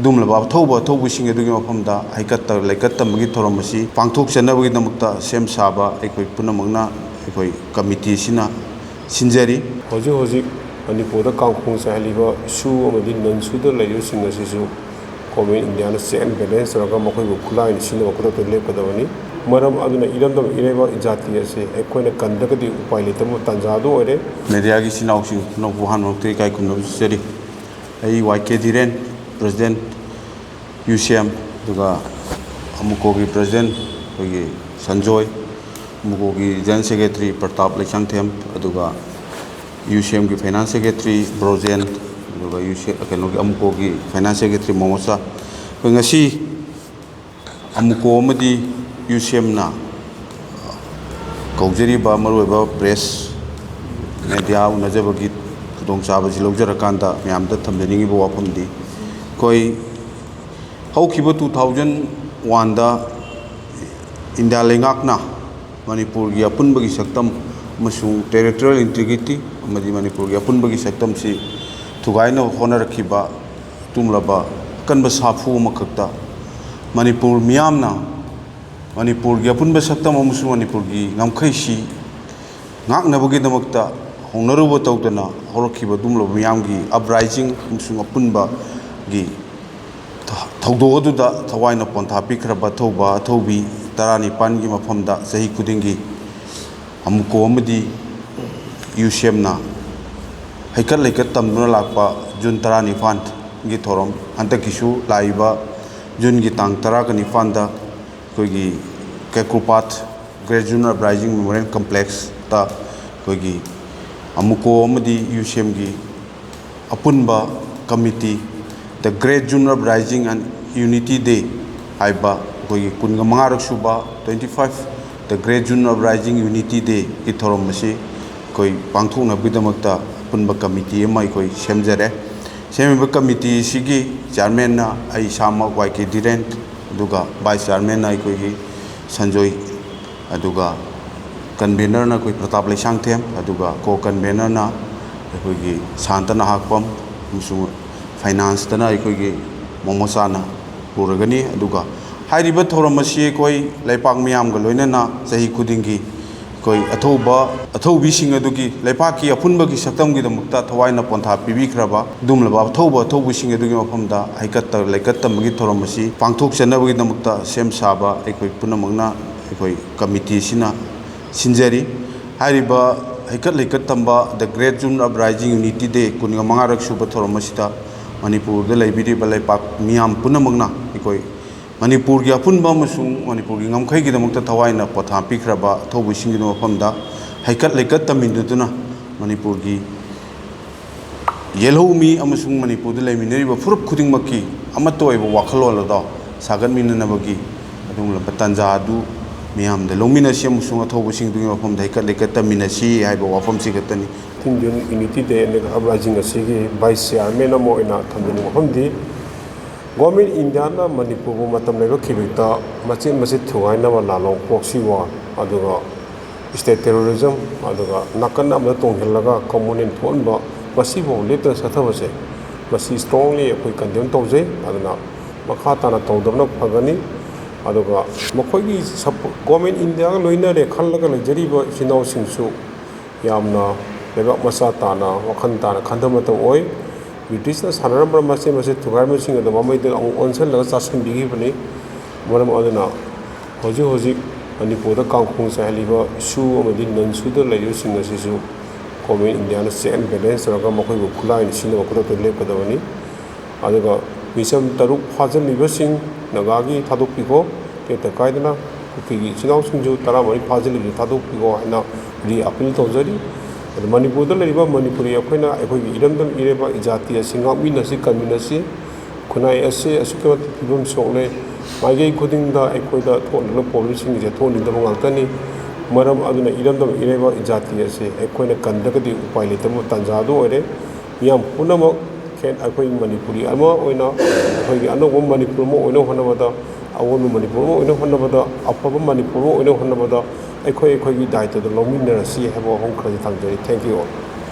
dumlaba thoubu sing adugi mafamda heikat leikat tambagi thouram asi pangthok chanabagi damakta sem saba ekoi punamangna ekoi committee sina sinjari hoji Manipur kangkhung sahliba su amadi non-suda layu sing asisu Comment India na check and balance raga makhoi bu khulai ni sino ko to lep kadawani maram aduna iramdam ireba jati ase ekoina kandagadi upai letam tanjado ore media gi sinau sing no buhan mokte kai kun seri ai YK Dhiren president UCM duga AMUCO gi president gi Sanjoy AMUCO gi general secretary Pratap Lechangthem aduga UCM ki finance secretary Brozen aduga UCM AMUCO ki finance secretary Momosa ngasi AMUCO amadi UCM na kaujari ba maroiba press media unajabagi khudong chaba ji lawjarakanda myamda thamjani bo wafamdi koi haukiba 2001 da India lengakna Manipur gi apunbagi saktam masung territorial integrity amadi Manipur gi apunbagi saktam si thugaina honarakhiba tumlaba kanba safu makakta Manipur miyamna Manipur gi apunba saktam amusung Manipur gi ngamkhai si ngaknabagi damakta hongnaruba tawdana horakhiba dumlaba miyam gi uprising amusung apunba gi thawdo aduda thawaina pontha pikraba thauba thaubi tarani pan gi mafamda sahi kudingi AMUCO amadi UCM na heikat leikat tamduna lakpa June 19 gi thoram hantakisu laiba June gi tang 19 da koigi Kekrupat Great June Uprising Memorial Complex ta koigi AMUCO amadi UCM gi apunba committee the Great June Uprising and Unity Day aiba koigi kunga mangarak suba 25 the Great June Uprising Unity Day ki thoram masi koi pangthokna bidamakta punba committee mai koi semjare semiba committee sigi chairman na ai sama YK Dhiren aduga vice chairman na koi gi Sanjoy aduga convener na koi Pratap Lechangthem aduga co convener na koi gi Santana Hakpam musu finance tana koi gi Momosa na puragani aduga hairiba thoram asi koi leipak miyam ga loinana sahi kudingi koi athoubi sing adugi leipaki apunbagi saktam gi damakta thawaina pontha pibikraba dumlaba thoubu sing adugi mafamda heikat leikat tambagi thoram asi pangthok chanabagi damakta sem saba ekoi punamangna ekoi committee sina sinjari hairiba heikat leikat tamba the Great June Uprising Unity Day kunga mangarak suba thoram asita Manipur da leibiriba leipak miyam punamangna ekoi Manipur gi apunba masung Manipur gi ngamkhai gi damakta thawaina potha pikraba thaubu sing gi mafamda heikat leikat taminduna Manipur gi yelhomi amasung Manipur da leiminariba furup khudingmakki amatoiba wakhalol da sagan minanabagi adumla tanja adu miyam da lominasi amasung thaubu sing gi mafamda heikat leikat taminasi haiba wafam sigatani June Unity Day and uprising asigi vice chairman amo ina thamjani mafamdi Government India na Manipur bu matam leba khibita machin thugaina wa lalong proxy war aduga state terrorism aduga nakan amda tonghilaga communist phonba masi bo leta sathabase masi strongly akoi condemn tawje aduna makha tana tawdabna phagani aduga makhoi gi government India ga loina re khallaga lejariba hinau singsu yamna leba masa tana wakhan tana khandamata oi British na sanarambra masi thugarma sing da mamai da onsel la chasin bigi bani maram aduna hoji Manipur da kangkhung sahliba su amadi non-suda layu sing asisu Comment India na check and balance raga makhoi bu khulai ni sino ko to lep kadawani aduga misam taruk phajal liba sing nagagi thaduk piko ke ta kaidana ki chinau singju tara mari phajal li thaduk piko na ri appeal tawjari Manipur da leriba Manipuri akoina ekoi iramdam ireba jati asinga minasi community khunai ase asuka pibam sokle maigei khuding da ekoi da thonlo policy je thoni da ngantani maram aduna iramdam ireba jati ase ekoina kandagadi upai letam tanjado ore yam punamo ken ekoi Manipuri ama oina ekoi anogo Manipur mo oina honabada awon Manipur mo oina honabada apaba Manipur mo oina honabada ekoi gi daito da lominarasi habo hong khari thangjari thank you all